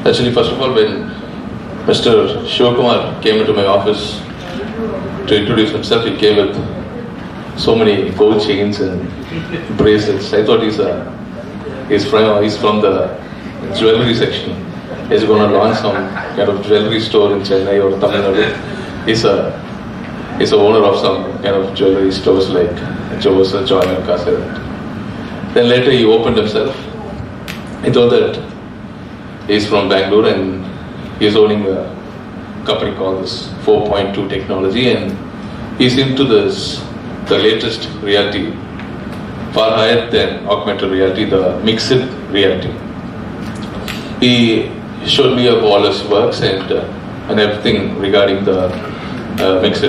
Actually, first of all, when Mr. Shivakumar came into my office to introduce himself, he came with so many gold chains and bracelets. I thought he's from the jewelry section. He's going to launch some kind of jewelry store in Chennai or Tamil Nadu. He's a owner of some kind of jewelry stores like Joe's, Joy and Casa. Then later he opened himself. He told that he's from Bangalore and he's owning a company called this 4POINT2 technology, and he's into the latest reality, far higher than augmented reality, the mixed reality. He showed me of all his works and everything regarding the mixed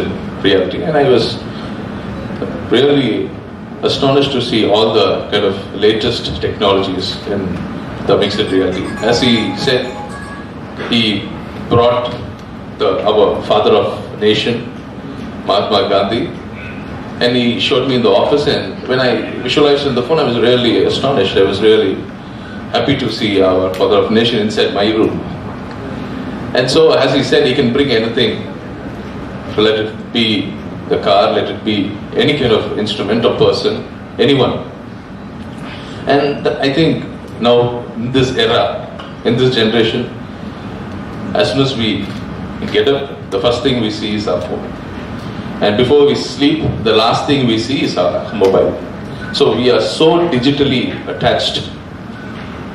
reality, and I was really astonished to see all the kind of latest technologies in the mixed reality. As he said, he brought our father of nation, Mahatma Gandhi, and he showed me in the office, and when I visualized in the phone, I was really astonished. I was really happy to see our father of nation inside my room. And so, as he said, he can bring anything. So let it be the car, let it be any kind of instrument or person, anyone. And I think now, in this era, in this generation, as soon as we get up, the first thing we see is our phone. And before we sleep, the last thing we see is our mobile. So we are so digitally attached.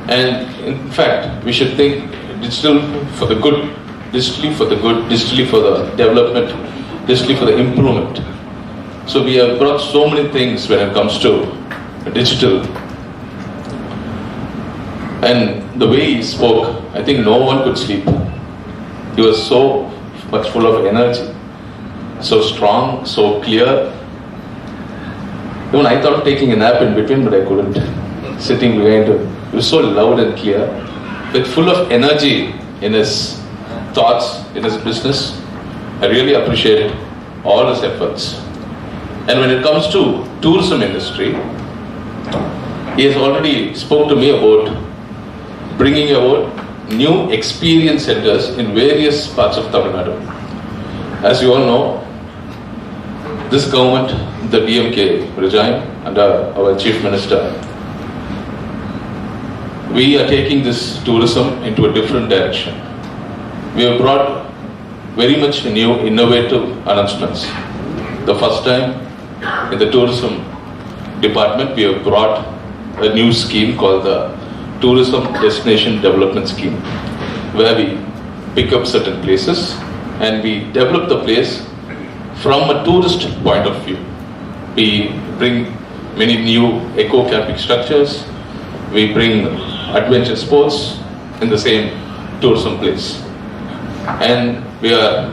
And in fact, we should think digital for the good, digitally for the good, digitally for the development, digitally for the improvement. So we have brought so many things when it comes to digital. And the way he spoke, I think no one could sleep. He was so much full of energy, so strong, so clear. Even I thought of taking a nap in between, but I couldn't. Sitting behind him, he was so loud and clear, with full of energy in his thoughts, in his business. I really appreciate all his efforts. And when it comes to tourism industry, he has already spoke to me about bringing about new experience centers in various parts of Tamil Nadu. As you all know, this government, the DMK regime under our Chief Minister, we are taking this tourism into a different direction. We have brought very much new innovative announcements. The first time in the tourism department, we have brought a new scheme called the Tourism Destination Development Scheme, where we pick up certain places and we develop the place from a tourist point of view. We bring many new eco-camping structures, we bring adventure sports in the same tourism place. And we are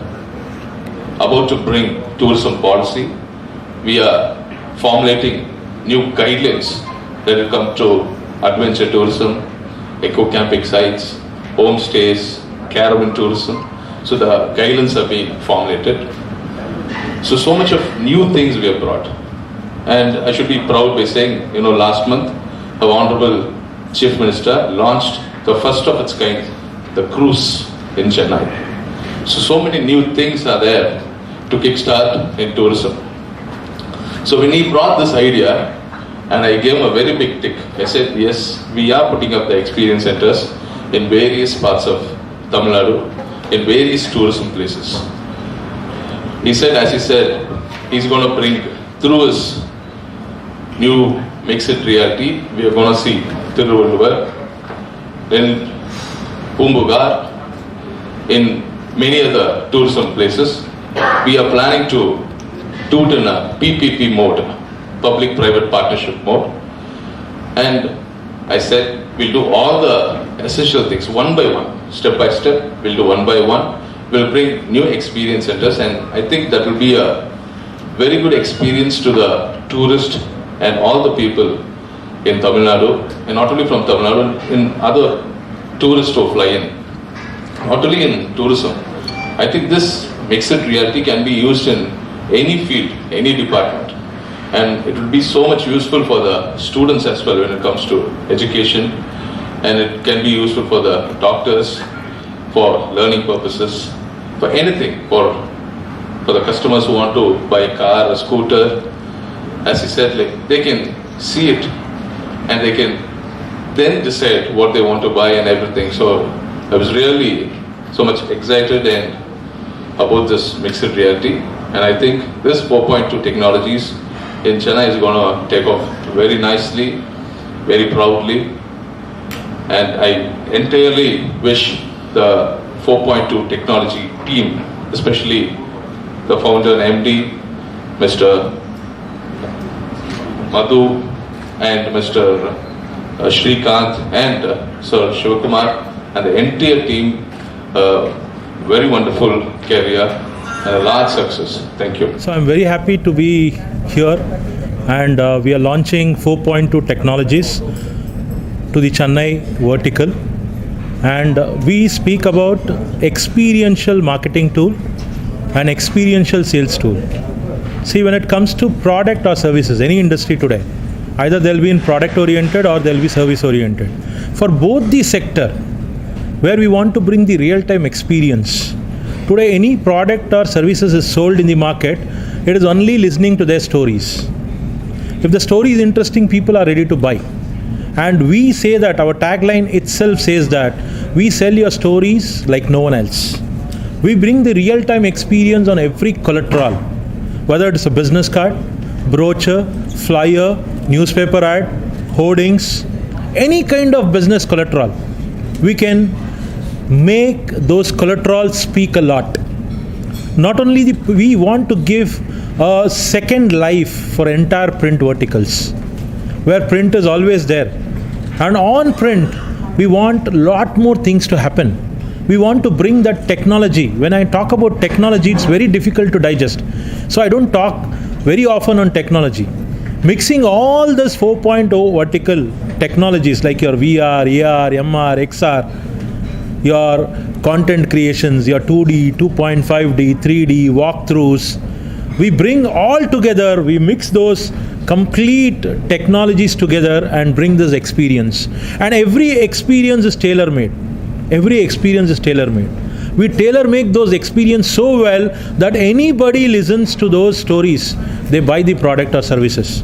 about to bring tourism policy. We are formulating new guidelines that will come to adventure tourism, eco-camping sites, homestays, caravan tourism. So the guidelines are being formulated. So much of new things we have brought. And I should be proud by saying, last month, the Honorable Chief Minister launched the first of its kind, the cruise in Chennai. So many new things are there to kickstart in tourism. So when he brought this idea, and I gave him a very big tick. I said, yes, we are putting up the experience centers in various parts of Tamil Nadu, in various tourism places. He said, as he said, he's going to bring, through his new mixed reality, we are going to see Tiruvallur, then Pumbugar, in many other tourism places. We are planning to do it in a PPP mode, public-private partnership mode. And I said, we'll do all the essential things one by one, step by step. We'll do one by one. We'll bring new experience centers, and I think that will be a very good experience to the tourist and all the people in Tamil Nadu, and not only from Tamil Nadu, in other tourists who fly in. Not only in tourism. I think this mixed reality can be used in any field, any department. And it will be so much useful for the students as well when it comes to education and it can be used for the doctors, for learning purposes, for anything, for the customers who want to buy a car, a scooter. As he said, like, they can see it and they can then decide what they want to buy and everything. So I was really so much excited and about this mixed reality, and I think this 4.2 technologies in Chennai is going to take off very nicely, very proudly, and I entirely wish the 4.2 technology team, especially the founder and MD, Mr. Madhu and Mr. Shrikant and Sir Shivakumar and the entire team, very wonderful career and a large success. Thank you. So I'm very happy to be here, and we are launching 4.2 technologies to the Chennai vertical, and we speak about experiential marketing tool and experiential sales tool. See, when it comes to product or services, any industry today, either they'll be in product oriented or they'll be service oriented. For both the sector, where we want to bring the real-time experience, today any product or services is sold in the market, it is only listening to their stories. If the story is interesting, people are ready to buy. And we say that, our tagline itself says that, we sell your stories like no one else. We bring the real-time experience on every collateral, whether it's a business card, brochure, flyer, newspaper ad, hoardings, any kind of business collateral. We can make those collaterals speak a lot. Not only we want to give a second life for entire print verticals, where print is always there. And on print, we want a lot more things to happen. We want to bring that technology. When I talk about technology, it's very difficult to digest. So I don't talk very often on technology. Mixing all this 4.0 vertical technologies like your VR, AR, MR, XR, your content creations, your 2D, 2.5D, 3D, walkthroughs, we bring all together, we mix those complete technologies together and bring this experience. And every experience is tailor-made. Every experience is tailor-made. We tailor-make those experiences so well that anybody listens to those stories, they buy the product or services.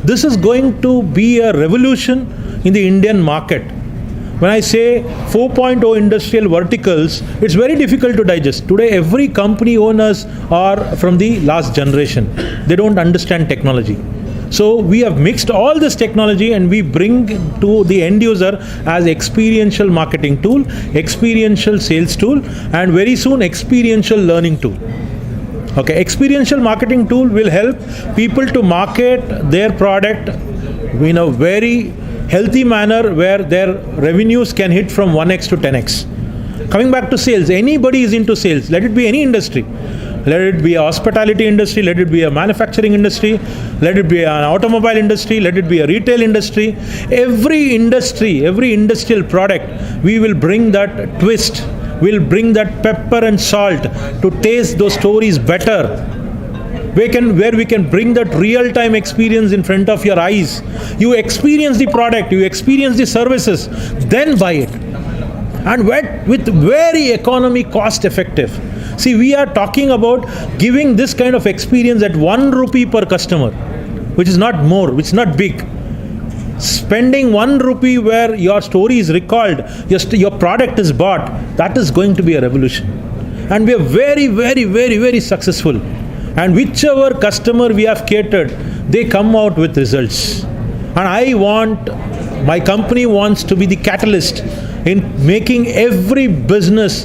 This is going to be a revolution in the Indian market. When I say 4.0 industrial verticals, it's very difficult to digest. Today, every company owners are from the last generation. They don't understand technology. So we have mixed all this technology and we bring to the end user as experiential marketing tool, experiential sales tool, and very soon experiential learning tool. Okay, experiential marketing tool will help people to market their product in a very healthy manner where their revenues can hit from 1x to 10x. Coming back to sales, anybody is into sales, let it be any industry. Let it be a hospitality industry, let it be a manufacturing industry, let it be an automobile industry, let it be a retail industry. Every industry, every industrial product, we will bring that twist, we'll bring that pepper and salt to taste those stories better. Where we can bring that real-time experience in front of your eyes. You experience the product, you experience the services, then buy it. And with very economy, cost effective. See, we are talking about giving this kind of experience at 1 rupee per customer, which is not more, which is not big. Spending 1 rupee where your story is recalled, your product is bought, that is going to be a revolution. And we are very, very, very, very successful. And whichever customer we have catered, they come out with results. And my company wants to be the catalyst in making every business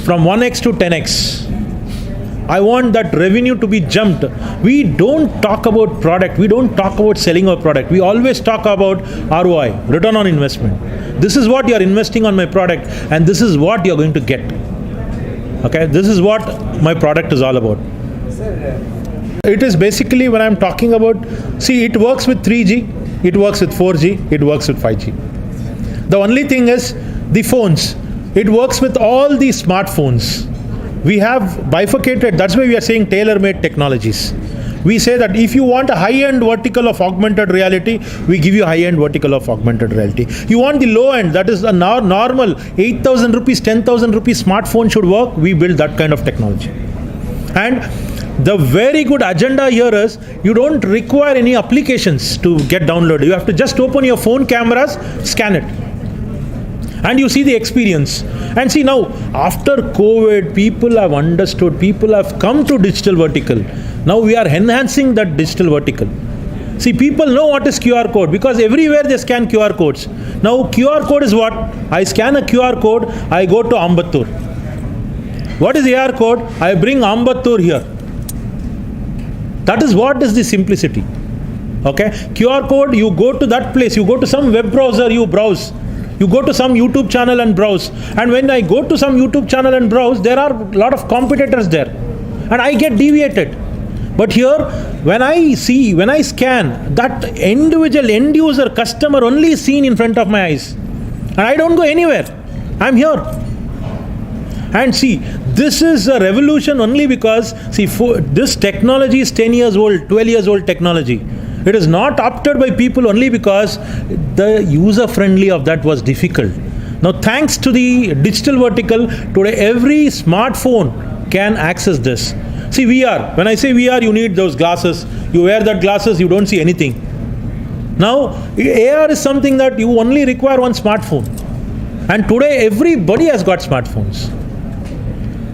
from 1x to 10x. I want that revenue to be jumped. We don't talk about product. We don't talk about selling our product. We always talk about ROI, return on investment. This is what you're investing on my product and this is what you're going to get. Okay, this is what my product is all about. It is basically when I'm talking about, see, it works with 3G, it works with 4G, it works with 5G. The only thing is the phones. It works with all the smartphones. We have bifurcated, that's why we are saying tailor-made technologies. We say that if you want a high-end vertical of augmented reality, we give you high-end vertical of augmented reality. You want the low end, that is a normal 8,000 rupees, 10,000 rupees smartphone should work, we build that kind of technology. And the very good agenda here is, you don't require any applications to get downloaded. You have to just open your phone cameras, scan it, and you see the experience. And see, now after COVID, people have understood, people have come to digital vertical. Now we are enhancing that digital vertical. See, people know what is QR code because everywhere they scan QR codes. Now QR code is what? I scan a QR code, I go to Ambattur. What is AR code? I bring Ambattur here. That is what is the simplicity. Okay? QR code, you go to that place, you go to some web browser, you browse. You go to some YouTube channel and browse. And when I go to some YouTube channel and browse, there are a lot of competitors there. And I get deviated. But here, when I scan, that individual end user customer only is seen in front of my eyes. And I don't go anywhere. I'm here. And see, this is a revolution only because, see, this technology is 10 years old, 12 years old technology. It is not opted by people only because the user friendly of that was difficult. Now, thanks to the digital vertical, today every smartphone can access this. See, VR, when I say VR, you need those glasses. You wear that glasses, you don't see anything. Now, AR is something that you only require one smartphone. And today everybody has got smartphones.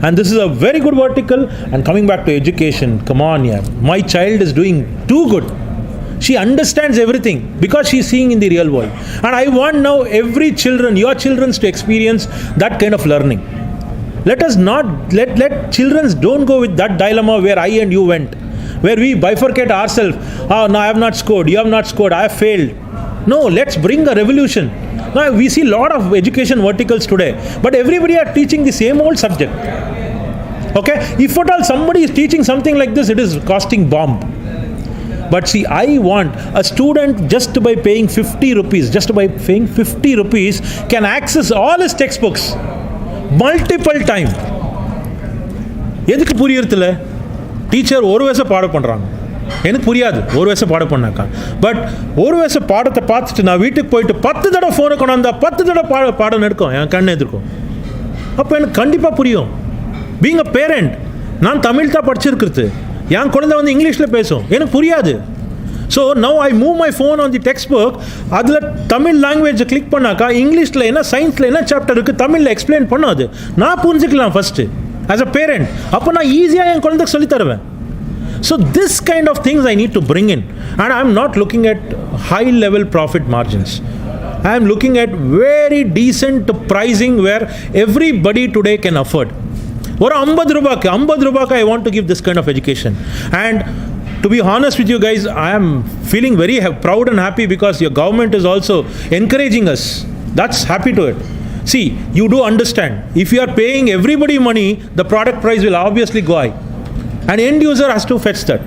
And this is a very good vertical. And coming back to education, come on, yeah, my child is doing too good. She understands everything because she's seeing in the real world. And I want now every children, your children, to experience that kind of learning. Let us not, let children don't go with that dilemma where I and you went, where we bifurcate ourselves. Oh, no, I have not scored, you have not scored, I have failed. No, let's bring a revolution. Now, we see a lot of education verticals today, but everybody are teaching the same old subject. Okay? If at all somebody is teaching something like this, it is costing bomb. But see, I want a student just by paying 50 rupees, can access all his textbooks multiple time. எதுக்கு புரியறதில்ல? Teacher ஒரு வயசு பாடம் பண்ணுறாங்க, எனக்கு புரியாது ஒரு வயசு பாடம் பண்ணாக்கா. பட் ஒரு வயசு பாடத்தை பார்த்துட்டு நான் வீட்டுக்கு போயிட்டு 10 தடவை ஃபோனை கொண்டாந்தா 10 தடவை பாடம் எடுக்கும், என் கண்ணு எதிர்க்கும். அப்போ எனக்கு கண்டிப்பாக புரியும். பீங் அ பேரண்ட், நான் தமிழ் தான் படிச்சிருக்கிறது, என் குழந்தை வந்து இங்கிலீஷில் பேசும், எனக்கு புரியாது. So now I move my phone on the text book, அதில் தமிழ் லாங்குவேஜை கிளிக் பண்ணாக்கா இங்கிலீஷில் என்ன, சயின்ஸில் என்ன சாப்டர் இருக்குது, தமிழில் எக்ஸ்பிளைன் பண்ணாது, நான் புரிஞ்சுக்கலாம் ஃபஸ்ட்டு ஆஸ் அ பேரண்ட். அப்போ நான் ஈஸியாக என் குழந்தைக்கு சொல்லி தருவேன். So this kind of things I need to bring in, and I am not looking at high level profit margins. I am looking at very decent pricing where everybody today can afford. ஒரு 50 ரூபாய்க்கு I want to give this kind of education. And to be honest with you guys, I am feeling very proud and happy because your government is also encouraging us. That's happy to it. See, you do understand, if you are paying everybody money, the product price will obviously go high. And end user has to fetch that.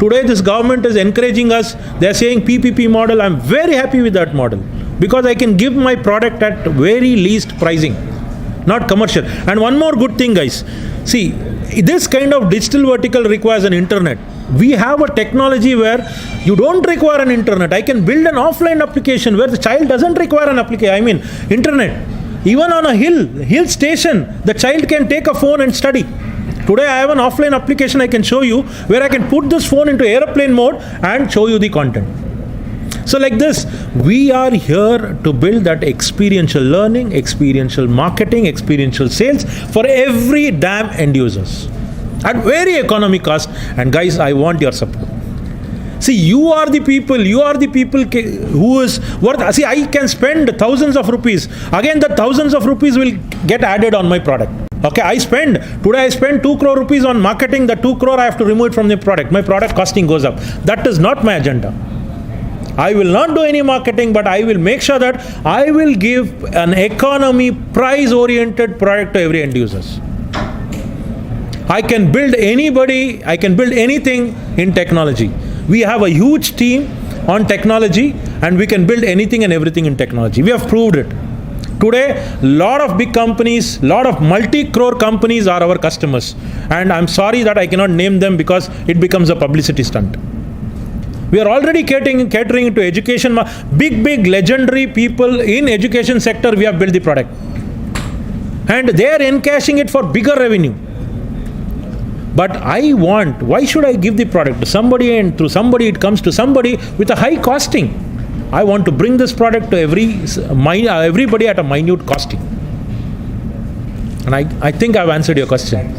Today this government is encouraging us. They are saying PPP model. I'm very happy with that model because I can give my product at very least pricing, not commercial. And one more good thing, guys. See, this kind of digital vertical requires an internet. We have a technology where you don't require an internet. I can build an offline application where the child doesn't require an application. Internet. Even on a hill station, the child can take a phone and study. Today I have an offline application I can show you where I can put this phone into airplane mode and show you the content. So like this, we are here to build that experiential learning, experiential marketing, experiential sales for every damn end users at very economic cost. And guys, I want your support. See, you are the people who is worth. See, I can spend thousands of rupees. Again, the thousands of rupees will get added on my product. Okay, today I spend 2 crore rupees on marketing. The 2 crore I have to remove it from the product. My product costing goes up. That is not my agenda. I will not do any marketing, but I will make sure that I will give an economy price oriented product to every end users. I can build anything in technology. We have a huge team on technology and we can build anything and everything in technology. We have proved it. Today, lot of big companies, lot of multi-crore companies are our customers. And I'm sorry that I cannot name them because it becomes a publicity stunt. We are already catering to education. Big legendary people in education sector, we have built the product. And they are encashing it for bigger revenue. But why should I give the product to somebody, and through somebody it comes to somebody with a high costing? I want to bring this product to everybody at a minute costing. And I think I've answered your question.